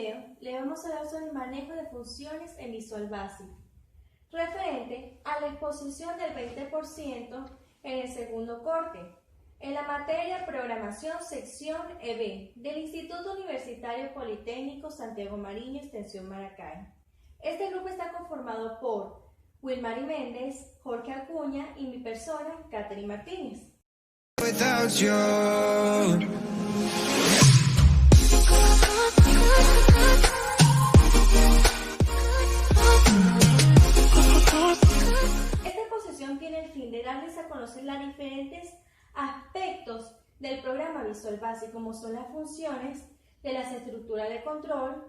video le vamos a hablar sobre el manejo de funciones en Visual Basic, referente a la exposición del 20% en el segundo corte, en la materia Programación Sección EB del Instituto Universitario Politécnico Santiago Mariño, Extensión Maracay. Este grupo está conformado por Wilmary Méndez, Jorge Acuña y mi persona, Catherine Martínez. Esta exposición tiene el fin de darles a conocer los diferentes aspectos del programa Visual Basic, como son las funciones de las estructuras de control,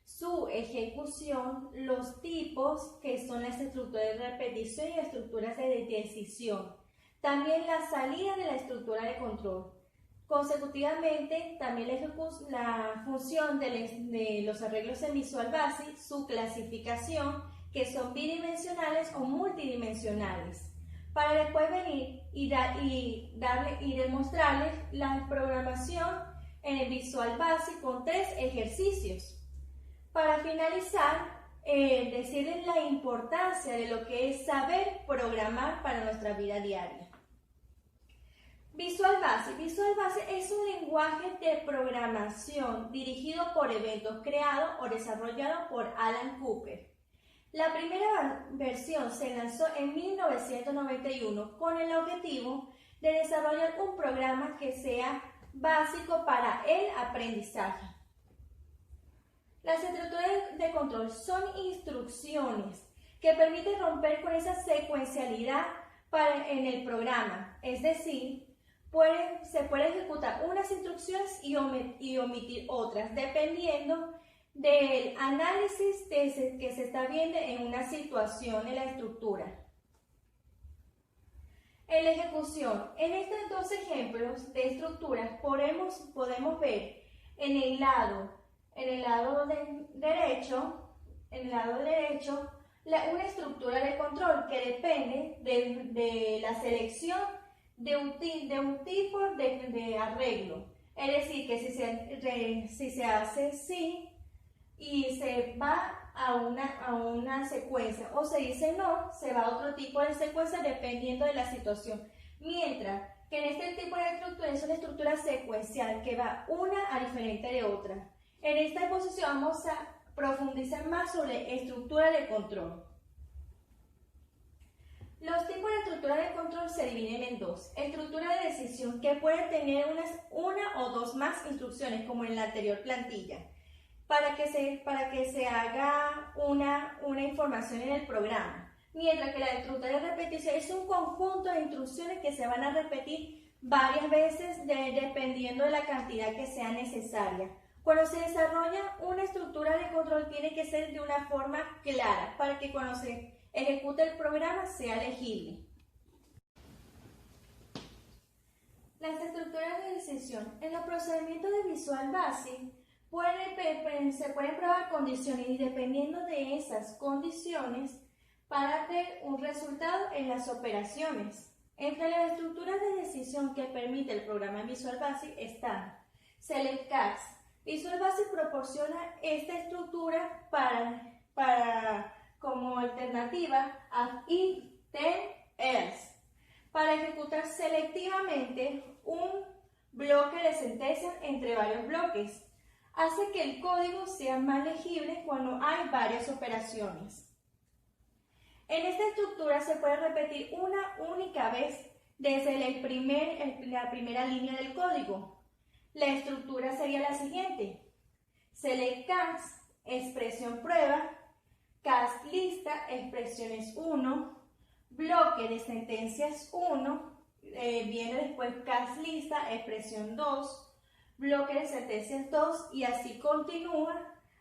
su ejecución, los tipos, que son las estructuras de repetición y estructuras de decisión. También la salida de la estructura de control. Consecutivamente, también la función de los arreglos en Visual Basic, su clasificación, que son bidimensionales o multidimensionales, para después venir y demostrarles la programación en el Visual Basic con 3 ejercicios. Para finalizar, decirles la importancia de lo que es saber programar para nuestra vida diaria. Visual Basic es un lenguaje de programación dirigido por eventos creado o desarrollado por Alan Cooper. La primera versión se lanzó en 1991 con el objetivo de desarrollar un programa que sea básico para el aprendizaje. Las estructuras de control son instrucciones que permiten romper con esa secuencialidad en el programa, es decir, se puede ejecutar unas instrucciones y omitir otras, dependiendo del análisis que se está viendo en una situación en la estructura. En la ejecución, en estos 2 ejemplos de estructuras podemos ver en el lado derecho, una estructura de control que depende de la selección de un tipo de arreglo. Es decir, que si se hace sí y se va a una secuencia, o se dice no, se va a otro tipo de secuencia dependiendo de la situación. Mientras que en este tipo de estructura es una estructura secuencial que va una a diferente de otra. En esta exposición vamos a profundizar más sobre estructura de control. Los tipos de estructura de control se dividen en 2. Estructura de decisión, que puede tener una o 2 más instrucciones, como en la anterior plantilla, para que se haga una información en el programa. Mientras que la estructura de repetición es un conjunto de instrucciones que se van a repetir varias veces dependiendo de la cantidad que sea necesaria. Cuando se desarrolla una estructura de control tiene que ser de una forma clara para que cuando se ejecute el programa sea legible. Las estructuras de decisión. En los procedimientos de Visual Basic se pueden probar condiciones y dependiendo de esas condiciones para ver un resultado en las operaciones. Entre las estructuras de decisión que permite el programa Visual Basic están Select Cast. Visual Basic proporciona esta estructura como alternativa a if, then, else, para ejecutar selectivamente un bloque de sentencias entre varios bloques. Hace que el código sea más legible cuando hay varias operaciones. En esta estructura se puede repetir una única vez desde la primera línea del código. La estructura sería la siguiente: Select Cast, expresión prueba, Cast lista, expresiones 1, bloque de sentencias 1, viene después Cast lista, expresión 2, bloque de sentencias 2 y así continúa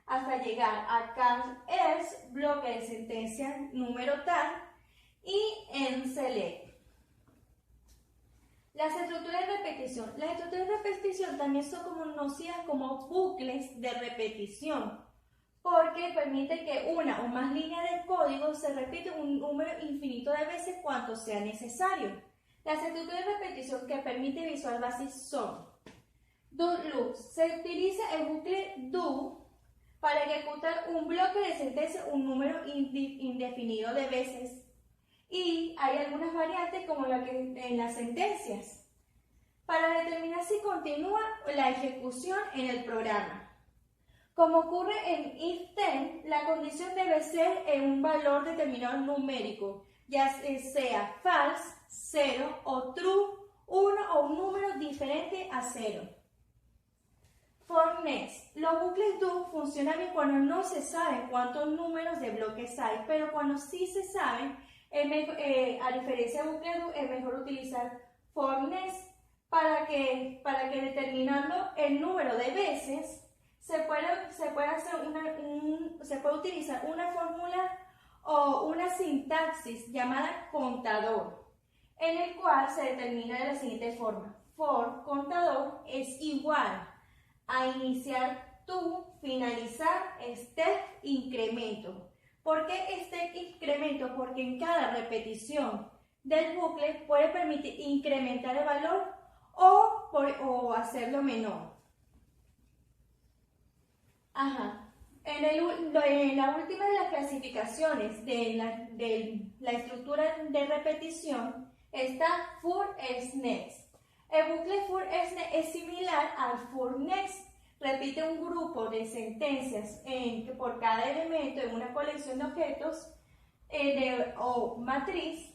hasta llegar a Cast else, bloque de sentencias número tal y en select. Las estructuras de repetición. Las estructuras de repetición también son conocidas como bucles de repetición, porque permite que una o más líneas de código se repita un número infinito de veces cuanto sea necesario. Las estructuras de repetición que permite Visual Basic son do loop. Se utiliza el bucle do para ejecutar un bloque de sentencia un número indefinido de veces. Y hay algunas variantes como la que en las sentencias, para determinar si continúa la ejecución en el programa. Como ocurre en if-then, la condición debe ser en un valor determinado numérico, ya sea false, 0 o true, 1 o un número diferente a 0. For next, los bucles do funcionan bien cuando no se saben cuántos números de bloques hay, pero cuando sí se saben, a diferencia de bucle do, es mejor utilizar for next para que determinando el número de veces se puede utilizar una fórmula o una sintaxis llamada contador, en el cual se determina de la siguiente forma: for contador es igual a iniciar to, finalizar step, incremento. ¿Por qué step incremento? Porque en cada repetición del bucle puede permitir incrementar el valor o hacerlo menor. En la última de las clasificaciones de la estructura de repetición está for else next. El bucle for else next es similar al for next. Repite un grupo de sentencias por cada elemento en una colección de objetos o matriz,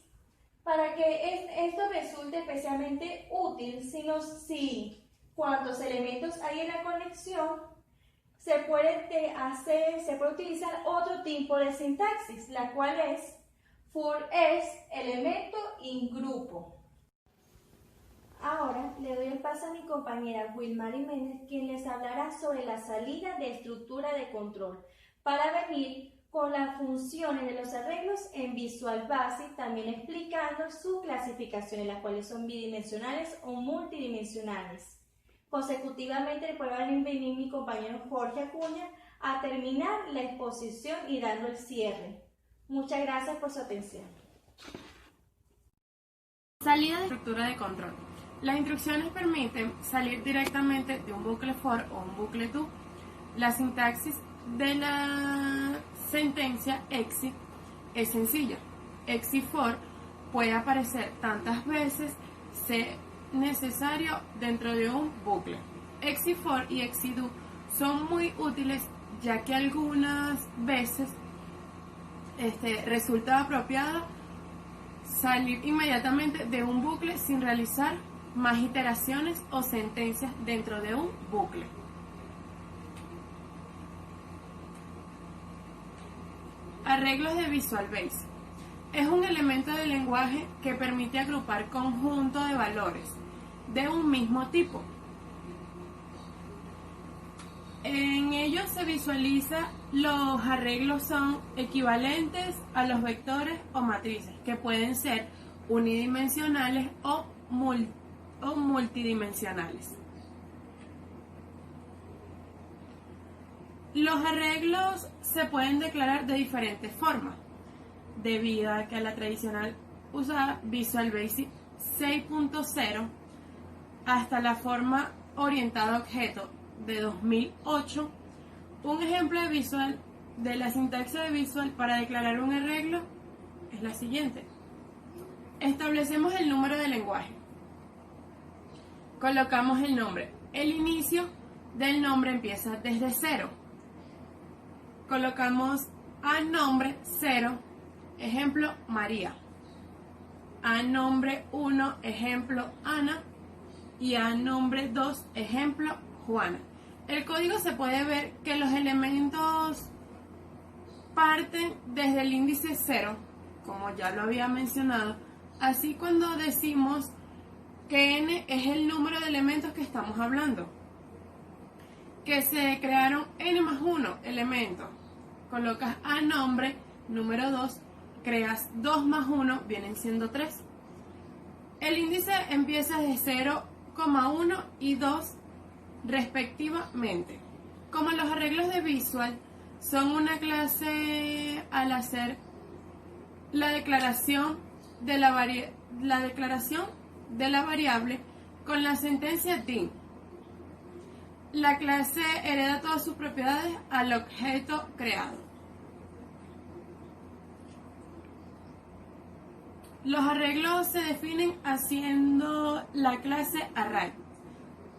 para que esto resulte especialmente útil si cuantos elementos hay en la conexión se puede utilizar otro tipo de sintaxis, la cual es for else elemento in grupo. Ahora le doy el paso a mi compañera Wilmary Méndez, quien les hablará sobre la salida de estructura de control, para venir con las funciones de los arreglos en Visual Basic, también explicando sus clasificaciones, las cuales son bidimensionales o multidimensionales. Consecutivamente, después va a venir mi compañero Jorge Acuña a terminar la exposición y dando el cierre. Muchas gracias por su atención. Salida de estructura de control. Las instrucciones permiten salir directamente de un bucle for o un bucle do. La sintaxis de la sentencia exit es sencilla. Exit for puede aparecer tantas veces sea necesario dentro de un bucle. Exit for y exit do son muy útiles, ya que algunas veces resulta apropiado salir inmediatamente de un bucle sin realizar más iteraciones o sentencias dentro de un bucle. Arreglos de Visual Basic. Es un elemento del lenguaje que permite agrupar conjuntos de valores de un mismo tipo. En ellos se visualiza los arreglos son equivalentes a los vectores o matrices, que pueden ser unidimensionales o multidimensionales. Los arreglos se pueden declarar de diferentes formas, debido a que la tradicional usada Visual Basic 6.0 hasta la forma orientada a objeto de 2008. Un ejemplo de la sintaxis de Visual para declarar un arreglo es la siguiente. Establecemos el número de lenguaje. Colocamos el nombre. El inicio del nombre empieza desde 0. Colocamos a nombre 0, ejemplo María. A nombre 1, ejemplo Ana. Y a nombre 2, ejemplo Juana. El código se puede ver que los elementos parten desde el índice 0, como ya lo había mencionado. Así, cuando decimos que n es el número de elementos que estamos hablando, que se crearon n más 1 elementos, colocas a nombre número 2, creas 2 más 1, vienen siendo 3. El índice empieza de 0,1 y 2 respectivamente. Como los arreglos de Visual son una clase, al hacer la declaración de la variable con la sentencia din, La clase hereda todas sus propiedades al objeto creado. Los arreglos se definen haciendo la clase array,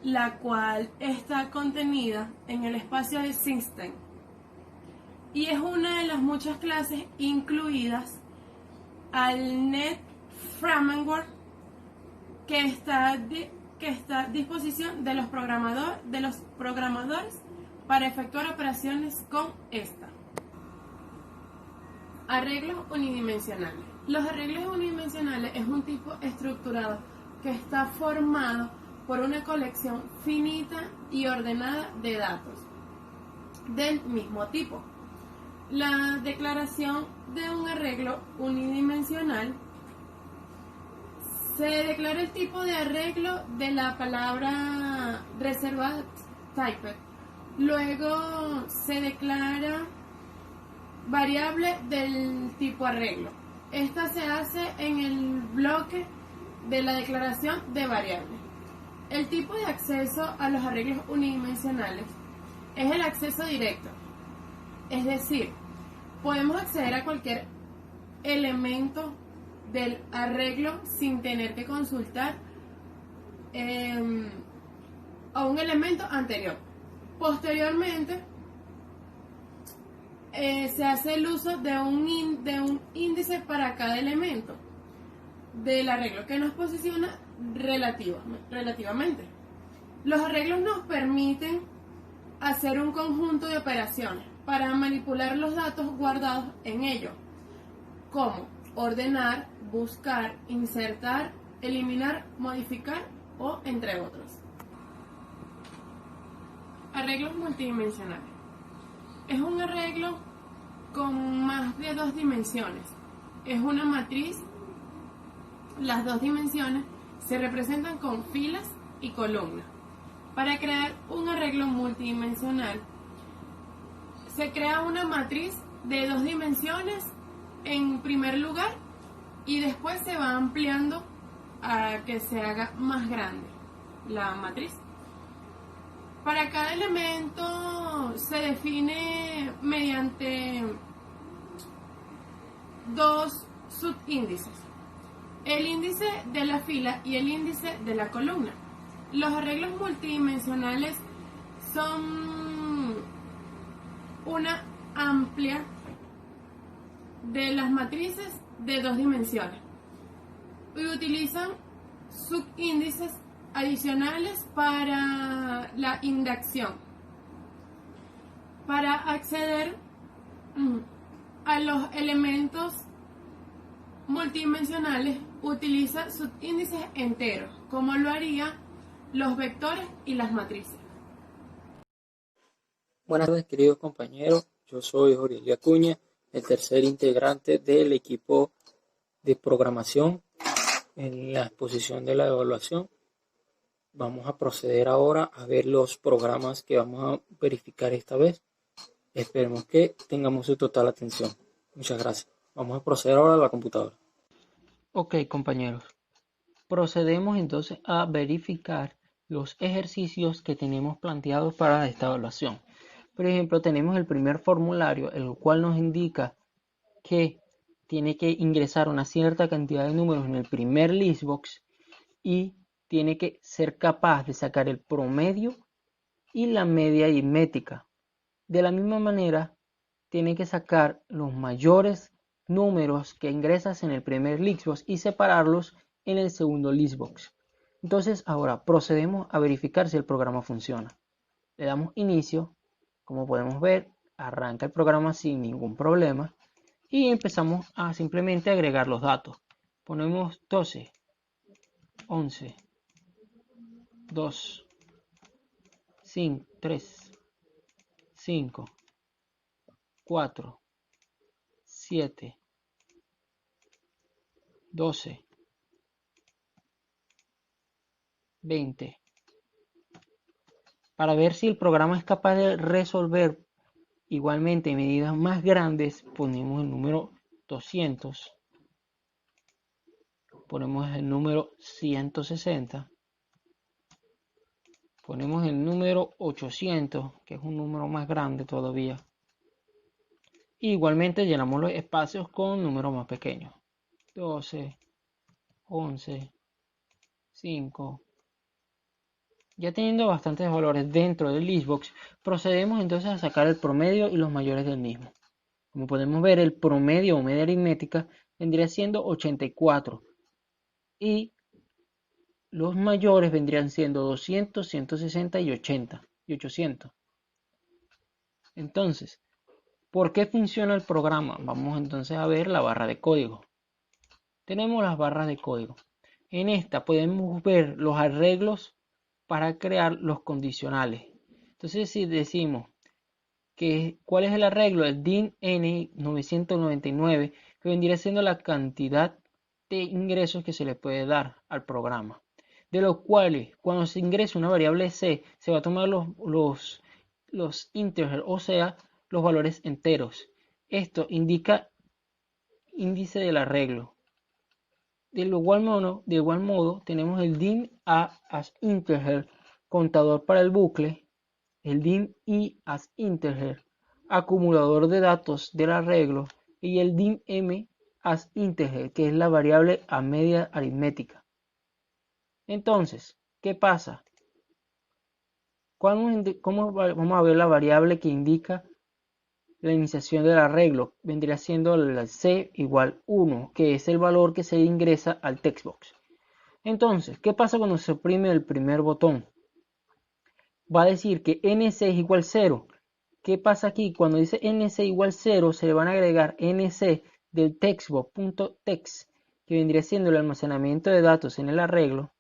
la cual está contenida en el espacio de System y es una de las muchas clases incluidas al Net Framework que está a disposición de los programadores para efectuar operaciones con esta. Arreglos unidimensionales. Los arreglos unidimensionales es un tipo estructurado que está formado por una colección finita y ordenada de datos del mismo tipo. La declaración de un arreglo unidimensional se declara el tipo de arreglo de la palabra reservada typed. Luego se declara variable del tipo arreglo. Esta se hace en el bloque de la declaración de variable. El tipo de acceso a los arreglos unidimensionales es el acceso directo. Es decir, podemos acceder a cualquier elemento del arreglo sin tener que consultar a un elemento anterior. Posteriormente, se hace el uso de un índice para cada elemento del arreglo que nos posiciona relativamente. Los arreglos nos permiten hacer un conjunto de operaciones para manipular los datos guardados en ellos, como ordenar, buscar, insertar, eliminar, modificar o entre otros. Arreglos multidimensionales. Es un arreglo con más de 2 dimensiones. Es una matriz. Las 2 dimensiones se representan con filas y columnas. Para crear un arreglo multidimensional, se crea una matriz de 2 dimensiones en primer lugar y después se va ampliando a que se haga más grande la matriz. Para cada elemento se define mediante 2 subíndices, el índice de la fila y el índice de la columna. Los arreglos multidimensionales son una amplia de las matrices de 2 dimensiones y utilizan subíndices adicionales para la indexación. Para acceder a los elementos multidimensionales utiliza subíndices enteros, como lo harían los vectores y las matrices. Buenas tardes, queridos compañeros. Yo soy Jorge Acuña, el tercer integrante del equipo de programación en la exposición de la evaluación. Vamos a proceder ahora a ver los programas que vamos a verificar esta vez. Esperemos que tengamos su total atención. Muchas gracias. Vamos a proceder ahora a la computadora. Ok, compañeros. Procedemos entonces a verificar los ejercicios que tenemos planteados para esta evaluación. Por ejemplo, tenemos el primer formulario, el cual nos indica que tiene que ingresar una cierta cantidad de números en el primer listbox y tiene que ser capaz de sacar el promedio y la media aritmética. De la misma manera, tiene que sacar los mayores números que ingresas en el primer listbox y separarlos en el segundo listbox. Entonces, ahora procedemos a verificar si el programa funciona. Le damos inicio. Como podemos ver, arranca el programa sin ningún problema y empezamos a simplemente agregar los datos. Ponemos 12, 11, 2, 5, 3, 5, 4, 7, 12, 20. Para ver si el programa es capaz de resolver igualmente medidas más grandes, ponemos el número 200, ponemos el número 160, Ponemos el número 800, que es un número más grande todavía. Igualmente llenamos los espacios con números más pequeños. 12, 11, 5. Ya teniendo bastantes valores dentro del listbox, procedemos entonces a sacar el promedio y los mayores del mismo. Como podemos ver, el promedio o media aritmética vendría siendo 84 y los mayores vendrían siendo 200, 160 y 80 y 800. Entonces, ¿por qué funciona el programa? Vamos entonces a ver la barra de código. Tenemos las barras de código. En esta podemos ver los arreglos para crear los condicionales. Entonces, si decimos que cuál es el arreglo, el DIN N999, que vendría siendo la cantidad de ingresos que se le puede dar al programa, de los cuales cuando se ingresa una variable C se va a tomar los integers, o sea, los valores enteros. Esto indica índice del arreglo. De igual modo tenemos el DIN A as integer, contador para el bucle, el DIN I as integer, acumulador de datos del arreglo, y el DIN M as integer, que es la variable a media aritmética. Entonces, ¿qué pasa? ¿Cómo vamos a ver la variable que indica la iniciación del arreglo? Vendría siendo la C igual 1, que es el valor que se ingresa al textbox. Entonces, ¿qué pasa cuando se oprime el primer botón? Va a decir que NC es igual 0. ¿Qué pasa aquí? Cuando dice NC igual 0, se le van a agregar NC del textbox.text, que vendría siendo el almacenamiento de datos en el arreglo,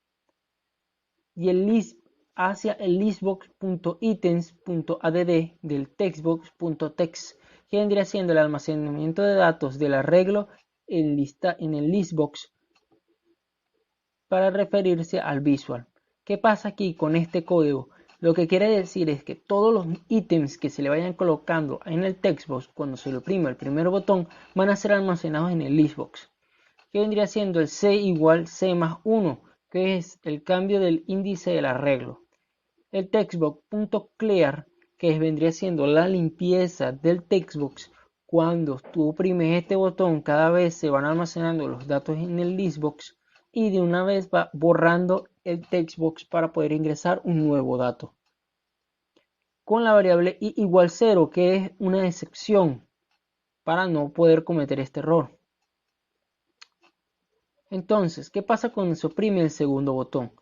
y el list hacia el listbox.items.add del textbox.text, que vendría siendo el almacenamiento de datos del arreglo en el listbox para referirse al visual. ¿Qué pasa aquí con este código? Lo que quiere decir es que todos los ítems que se le vayan colocando en el textbox cuando se le oprime el primer botón van a ser almacenados en el listbox, que vendría siendo el C igual C más 1, que es el cambio del índice del arreglo. El textbox.clear, que vendría siendo la limpieza del textbox. Cuando tú oprimes este botón, cada vez se van almacenando los datos en el listbox y de una vez va borrando el textbox para poder ingresar un nuevo dato. Con la variable i igual 0, que es una excepción para no poder cometer este error. Entonces, ¿qué pasa cuando se oprime el segundo botón?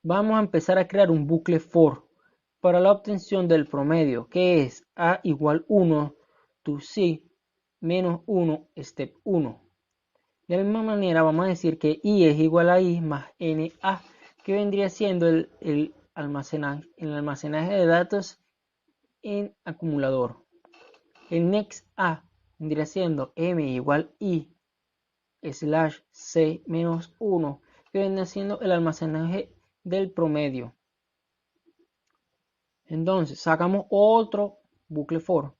Vamos a empezar a crear un bucle for para la obtención del promedio, que es a igual 1 to c menos 1 step 1. De la misma manera vamos a decir que i es igual a i más na, que vendría siendo el almacenaje de datos en acumulador. El next a vendría siendo m igual i slash c menos 1, que vendría siendo el almacenaje del promedio. Entonces sacamos otro bucle for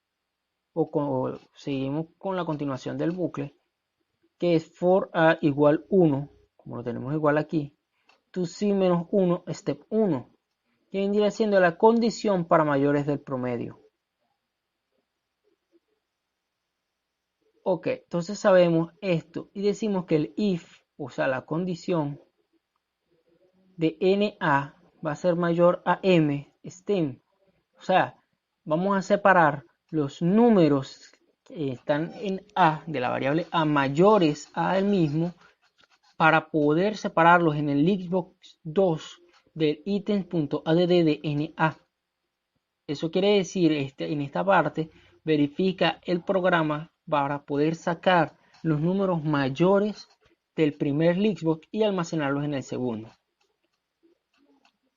o seguimos con la continuación del bucle, que es for a igual 1, como lo tenemos igual aquí, to c menos 1 step 1, que vendría siendo la condición para mayores del promedio. Ok, entonces sabemos esto y decimos que el if, o sea la condición de na va a ser mayor a m stem, o sea, vamos a separar los números que están en a de la variable a mayores a el mismo para poder separarlos en el listbox 2 del items.add de na. Eso quiere decir, en esta parte verifica el programa para poder sacar los números mayores del primer listbox y almacenarlos en el segundo.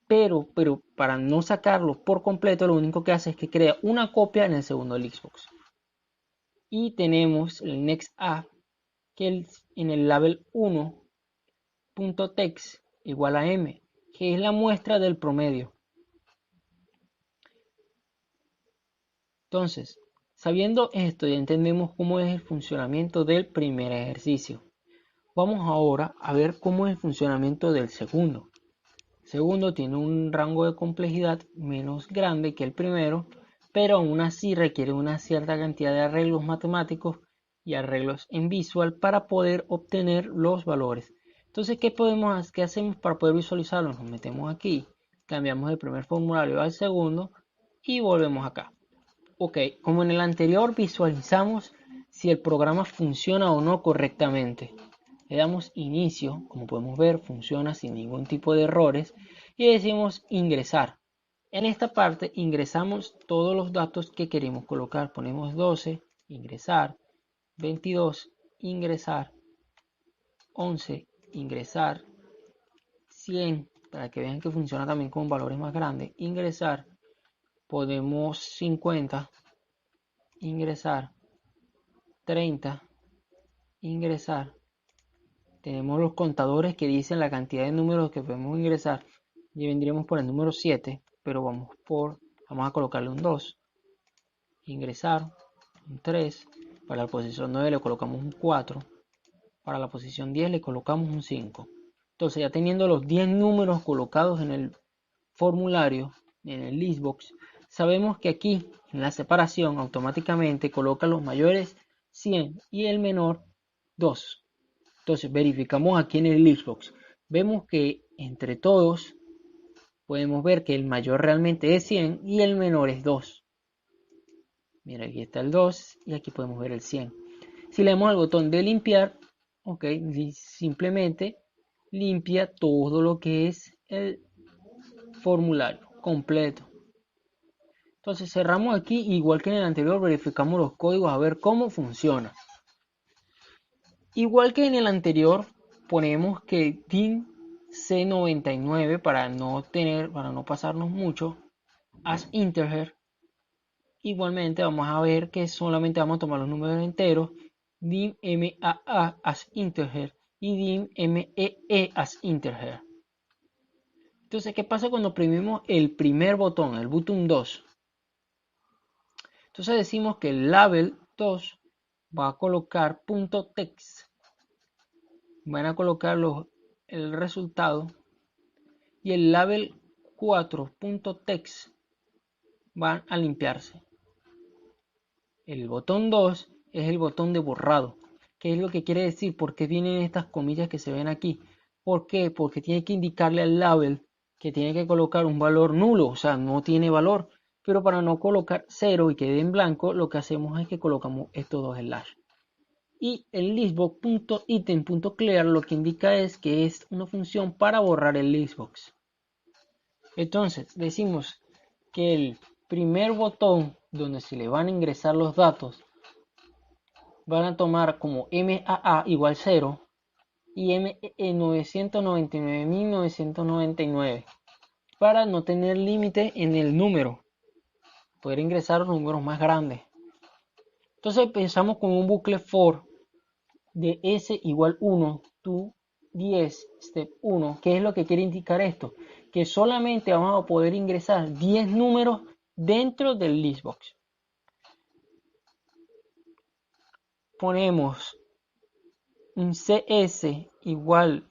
Pero para no sacarlos por completo, lo único que hace es que crea una copia en el segundo listbox. Y tenemos el next a, que en el label 1.text igual a m, que es la muestra del promedio. Entonces, sabiendo esto, ya entendemos cómo es el funcionamiento del primer ejercicio. Vamos ahora a ver cómo es el funcionamiento del segundo. segundo tiene un rango de complejidad menos grande que el primero, pero aún así requiere una cierta cantidad de arreglos matemáticos y arreglos en Visual para poder obtener los valores. Entonces, ¿qué hacemos para poder visualizarlo? Nos metemos aquí, cambiamos el primer formulario al segundo y volvemos acá. Ok, como en el anterior visualizamos si el programa funciona o no correctamente. Le damos inicio, como podemos ver funciona sin ningún tipo de errores y decimos ingresar. En esta parte ingresamos todos los datos que queremos colocar. Ponemos 12, ingresar, 22, ingresar, 11, ingresar, 100, para que vean que funciona también con valores más grandes, ingresar, podemos 50, ingresar, 30, ingresar. Tenemos los contadores que dicen la cantidad de números que podemos ingresar y vendríamos por el número 7, pero vamos a colocarle un 2, ingresar, un 3, para la posición 9 le colocamos un 4, para la posición 10 le colocamos un 5. Entonces, ya teniendo los 10 números colocados en el formulario, en el listbox, sabemos que aquí en la separación automáticamente coloca los mayores 100 y el menor 2. Entonces verificamos aquí en el listbox, vemos que entre todos podemos ver que el mayor realmente es 100 y el menor es 2. Mira, aquí está el 2 y aquí podemos ver el 100. Si le damos al botón de limpiar, ok, simplemente limpia todo lo que es el formulario completo. Entonces cerramos aquí, igual que en el anterior, verificamos los códigos a ver cómo funciona. Igual que en el anterior, ponemos que DIN C99 para no pasarnos mucho, as integer. Igualmente vamos a ver que solamente vamos a tomar los números enteros, DIM MAA as integer y DIM MEE as integer. Entonces, ¿qué pasa cuando oprimimos el primer botón, el botón 2? Entonces decimos que el label 2 va a colocar .text. Van a colocar el resultado y el label 4.text van a limpiarse. El botón 2 es el botón de borrado. ¿Qué es lo que quiere decir? ¿Por qué vienen estas comillas que se ven aquí? ¿Por qué? Porque tiene que indicarle al label que tiene que colocar un valor nulo, o sea, no tiene valor. Pero para no colocar 0 y quede en blanco, lo que hacemos es que colocamos estos dos slash. Y el listbox.item.clear lo que indica es que es una función para borrar el listbox. Entonces decimos que el primer botón donde se le van a ingresar los datos van a tomar como MAA igual 0 y ME 999.999 para no tener límite en el número, poder ingresar los números más grandes. Entonces empezamos con un bucle for de S igual 1 to 10 step 1. ¿Qué es lo que quiere indicar esto? Que solamente vamos a poder ingresar 10 números dentro del listbox. Ponemos un CS igual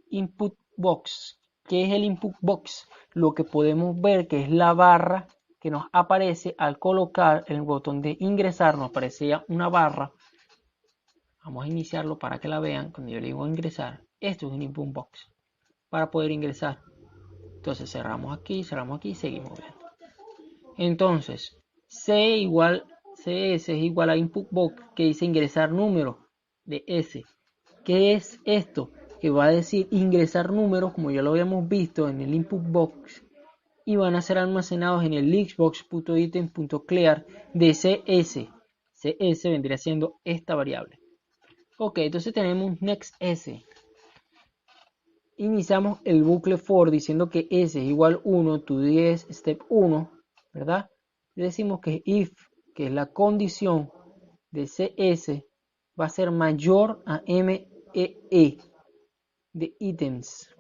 input box. ¿Qué es el input box? Lo que podemos ver que es la barra que nos aparece al colocar el botón de ingresar. Nos aparecía una barra. Vamos a iniciarlo para que la vean. Cuando yo le digo ingresar, esto es un input box para poder ingresar. Entonces cerramos aquí y seguimos viendo. Entonces CS es igual a input box que dice ingresar número de S. ¿Qué es esto? Que va a decir ingresar números como ya lo habíamos visto en el input box y van a ser almacenados en el listbox.item.clear de CS. CS vendría siendo esta variable. Ok, entonces tenemos next S. Iniciamos el bucle for diciendo que S es igual 1 to 10 step 1, ¿verdad? Y decimos que if, que es la condición de CS, va a ser mayor a MEE de items.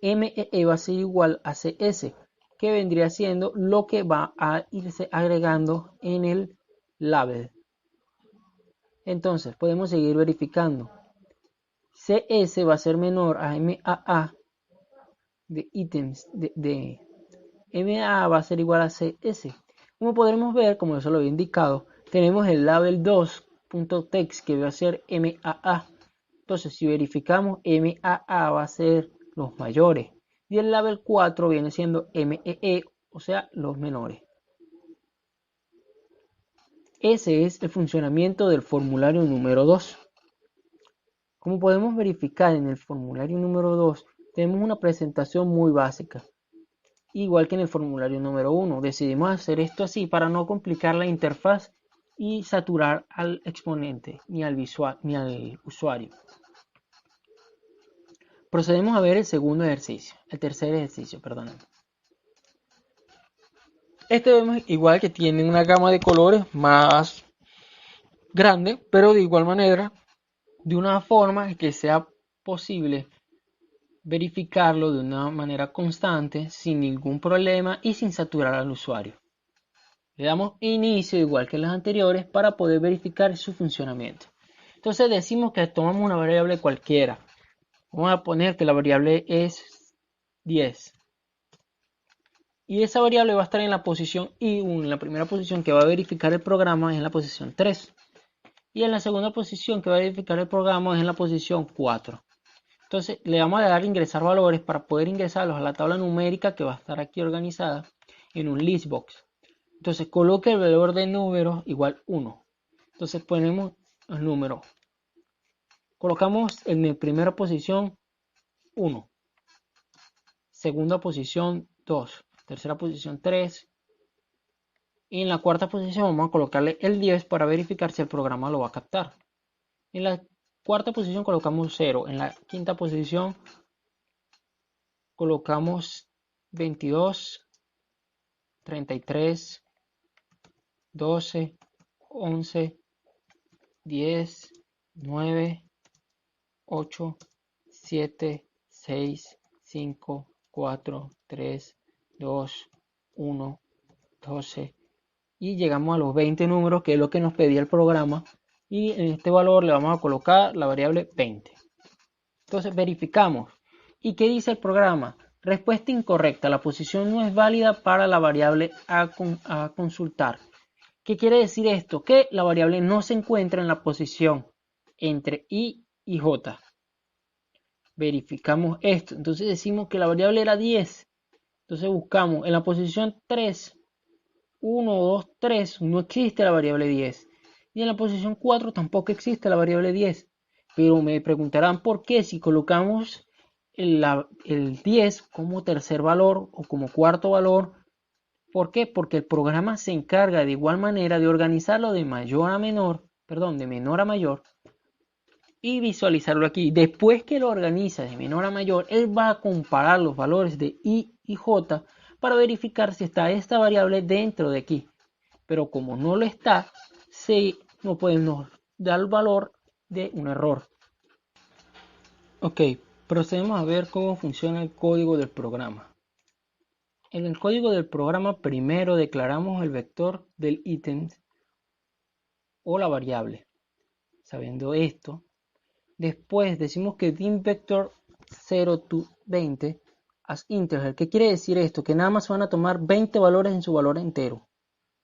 MEE va a ser igual a CS, que vendría siendo lo que va a irse agregando en el label. Entonces podemos seguir verificando. CS va a ser menor a MAA de ítems de MA va a ser igual a CS. Como podremos ver, como yo lo había indicado, tenemos el label 2.text que va a ser MAA. Entonces, si verificamos, MAA va a ser los mayores. Y el label 4 viene siendo MEE, o sea, los menores. Ese es el funcionamiento del formulario número 2. Como podemos verificar en el formulario número 2, tenemos una presentación muy básica. Igual que en el formulario número 1, decidimos hacer esto así para no complicar la interfaz y saturar al exponente ni al usuario. Procedemos a ver el tercer ejercicio, perdón. Este vemos igual que tiene una gama de colores más grande, pero de igual manera, de una forma que sea posible verificarlo de una manera constante, sin ningún problema y sin saturar al usuario. Le damos inicio igual que en las anteriores para poder verificar su funcionamiento. Entonces decimos que tomamos una variable cualquiera. Vamos a poner que la variable es 10. Y esa variable va a estar en la posición I1. En la primera posición que va a verificar el programa es en la posición 3. Y en la segunda posición que va a verificar el programa es en la posición 4. Entonces le vamos a dar a ingresar valores para poder ingresarlos a la tabla numérica que va a estar aquí organizada en un listbox. Entonces coloque el valor de números igual 1. Entonces ponemos el número. Colocamos en la primera posición 1. Segunda posición 2. Tercera posición 3. Y en la cuarta posición vamos a colocarle el 10 para verificar si el programa lo va a captar. En la cuarta posición colocamos 0. En la quinta posición colocamos 22, 33, 12, 11, 10, 9, 8, 7, 6, 5, 4, 3, 2, 1, 12. Y llegamos a los 20 números, que es lo que nos pedía el programa. Y en este valor le vamos a colocar la variable 20. Entonces verificamos. ¿Y qué dice el programa? Respuesta incorrecta. La posición no es válida para la variable a consultar. ¿Qué quiere decir esto? Que la variable no se encuentra en la posición entre I y J. Verificamos esto. Entonces decimos que la variable era 10. Entonces buscamos en la posición 3. 1, 2, 3. No existe la variable 10. Y en la posición 4 tampoco existe la variable 10. Pero me preguntarán por qué si colocamos el 10 como tercer valor o como cuarto valor. ¿Por qué? Porque el programa se encarga de igual manera de organizarlo de menor a mayor y visualizarlo aquí. Después que lo organiza de menor a mayor, él va a comparar los valores de I y J para verificar si está esta variable dentro de aquí. Pero como no lo está, no podemos dar el valor de un error. Ok, procedemos a ver cómo funciona el código del programa. En el código del programa primero declaramos el vector del ítem o la variable. Sabiendo esto, después decimos que dim vector 0 to 20 as integer. ¿Qué quiere decir esto? Que nada más van a tomar 20 valores en su valor entero.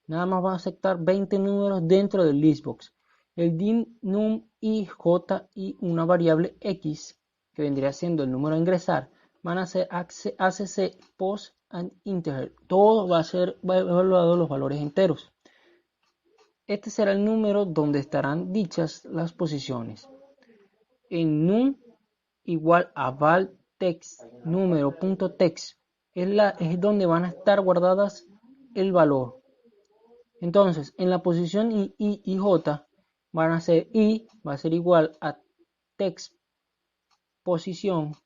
Nada más va a aceptar 20 números dentro del listbox. El dim num i j y una variable x, que vendría siendo el número a ingresar, van a ser acc post and integer. Todo va a ser evaluado los valores enteros. Este será el número donde estarán dichas las posiciones. En num igual a val text número.text es donde van a estar guardadas el valor. Entonces, en la posición I y J van a ser I va a ser igual a text posición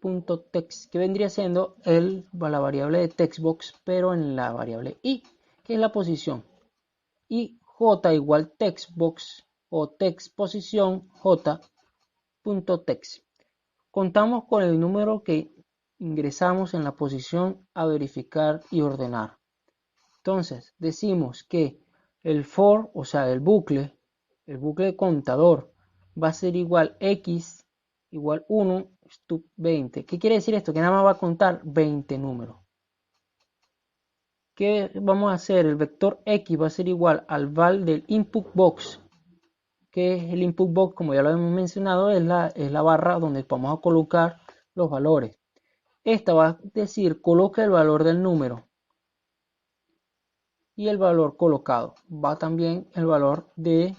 punto text, que vendría siendo la variable de textbox, pero en la variable I, que es la posición. Y J igual textbox o text posición J.text. Contamos con el número que ingresamos en la posición a verificar y ordenar. Entonces decimos que el for, o sea el bucle contador va a ser igual x igual 1 stub20. ¿Qué quiere decir esto? Que nada más va a contar 20 números. ¿Qué vamos a hacer? El vector X va a ser igual al val del input box. Que es el input box, como ya lo hemos mencionado, es la barra donde vamos a colocar los valores. Esta va a decir, coloca el valor del número. Y el valor colocado. Va también el valor de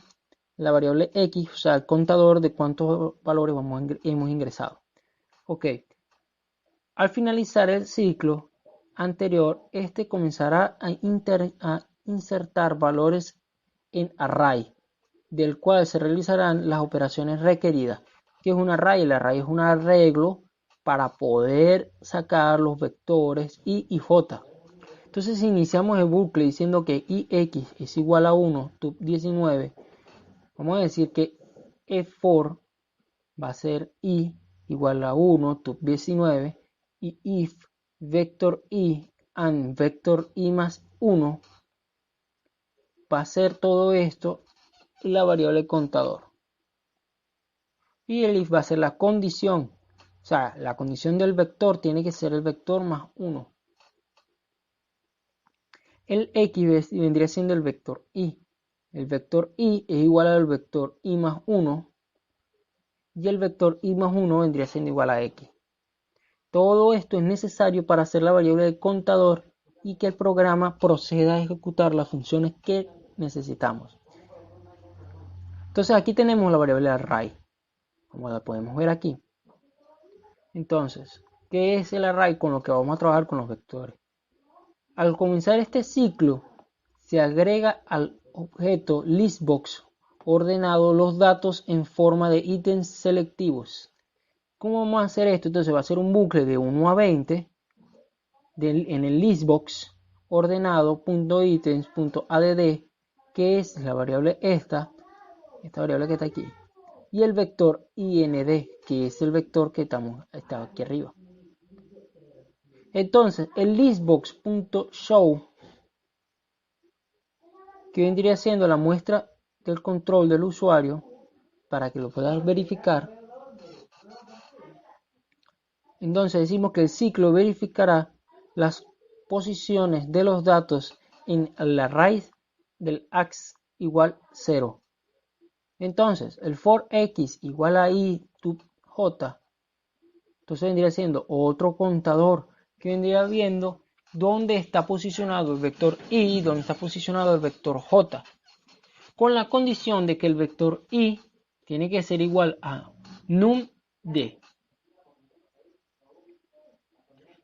la variable X, o sea, el contador de cuántos valores hemos ingresado. Ok. Al finalizar el ciclo anterior, este comenzará a insertar valores en array, del cual se realizarán las operaciones requeridas. ¿Qué es un array? El array es un arreglo para poder sacar los vectores I y J. Entonces, si iniciamos el bucle diciendo que IX es igual a 1, tub19, vamos a decir que F4 va a ser I igual a 1, tub19, y if vector I and vector I más 1 va a ser todo esto la variable contador. Y el if va a ser la condición. O sea, la condición del vector tiene que ser el vector más 1. El X vendría siendo el vector I. El vector I es igual al vector I más 1. Y el vector I más 1 vendría siendo igual a X. Todo esto es necesario para hacer la variable de contador y que el programa proceda a ejecutar las funciones que necesitamos. Entonces aquí tenemos la variable array, como la podemos ver aquí. Entonces, ¿qué es el array? Con lo que vamos a trabajar con los vectores. Al comenzar este ciclo, se agrega al objeto listbox ordenado los datos en forma de ítems selectivos. ¿Cómo vamos a hacer esto? Entonces va a ser un bucle de 1 a 20 en el listbox ordenado.items.add, que es la variable esta variable que está aquí, y el vector ind, que es el vector que está aquí arriba. Entonces el listbox.show, que vendría siendo la muestra del control del usuario para que lo puedas verificar. Entonces decimos que el ciclo verificará las posiciones de los datos en el array del ax igual 0. Entonces el for x igual a i tub j, entonces vendría siendo otro contador que vendría viendo dónde está posicionado el vector i y dónde está posicionado el vector j, con la condición de que el vector i tiene que ser igual a num d.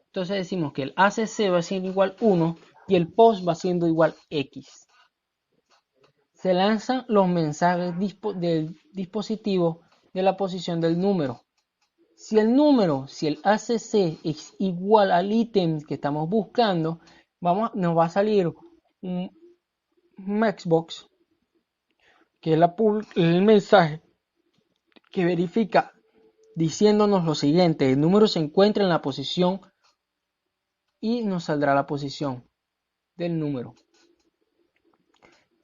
Entonces decimos que el ACC va siendo igual 1 y el post va siendo igual X. Se lanzan los mensajes del dispositivo de la posición del número. Si el ACC es igual al ítem que estamos buscando, nos va a salir un Maxbox, que es el mensaje que verifica diciéndonos lo siguiente: el número se encuentra en la posición, y nos saldrá la posición del número.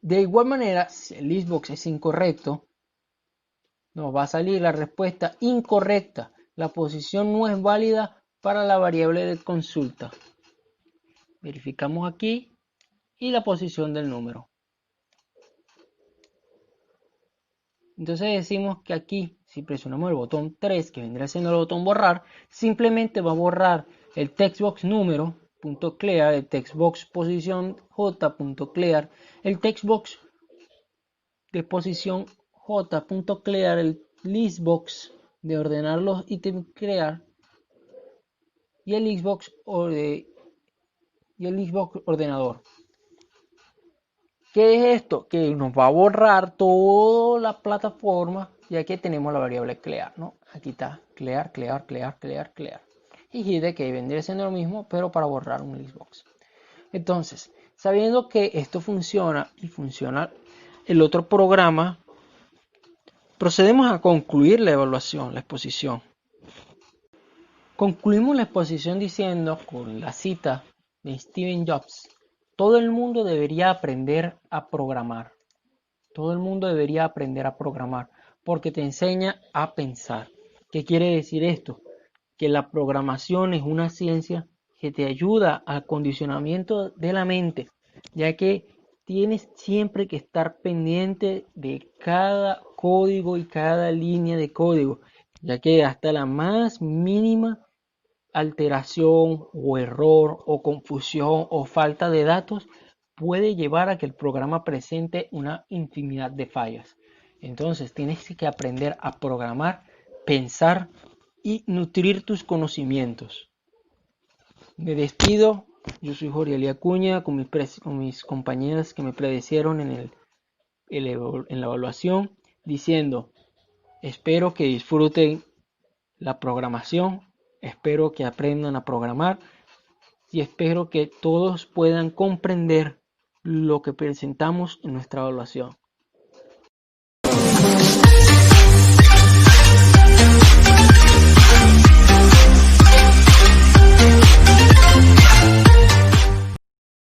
De igual manera, si el listbox es incorrecto, nos va a salir la respuesta incorrecta. La posición no es válida para la variable de consulta. Verificamos aquí y la posición del número. Entonces decimos que aquí, si presionamos el botón 3, que vendría siendo el botón borrar, simplemente va a borrar el textbox número.clear, el textbox posición j.clear, el textbox de posición j.clear, el listbox de ordenar los ítems clear y el listbox ordenador. ¿Qué es esto? Que nos va a borrar toda la plataforma, ya que tenemos la variable clear, ¿no? Aquí está clear. Y hide, que vendría siendo lo mismo, pero para borrar un listbox. Entonces, sabiendo que esto funciona y funciona el otro programa, procedemos a concluir la evaluación, la exposición. Concluimos la exposición diciendo, con la cita de Steve Jobs: todo el mundo debería aprender a programar. Todo el mundo debería aprender a programar porque te enseña a pensar. ¿Qué quiere decir esto? que la programación es una ciencia que te ayuda al condicionamiento de la mente, ya que tienes siempre que estar pendiente de cada código y cada línea de código, ya que hasta la más mínima alteración o error o confusión o falta de datos puede llevar a que el programa presente una infinidad de fallas. Entonces tienes que aprender a programar, pensar y nutrir tus conocimientos. Me despido. Yo soy Jorge Acuña con mis compañeras que me predecieron en la evaluación, diciendo: espero que disfruten la programación, espero que aprendan a programar y espero que todos puedan comprender lo que presentamos en nuestra evaluación.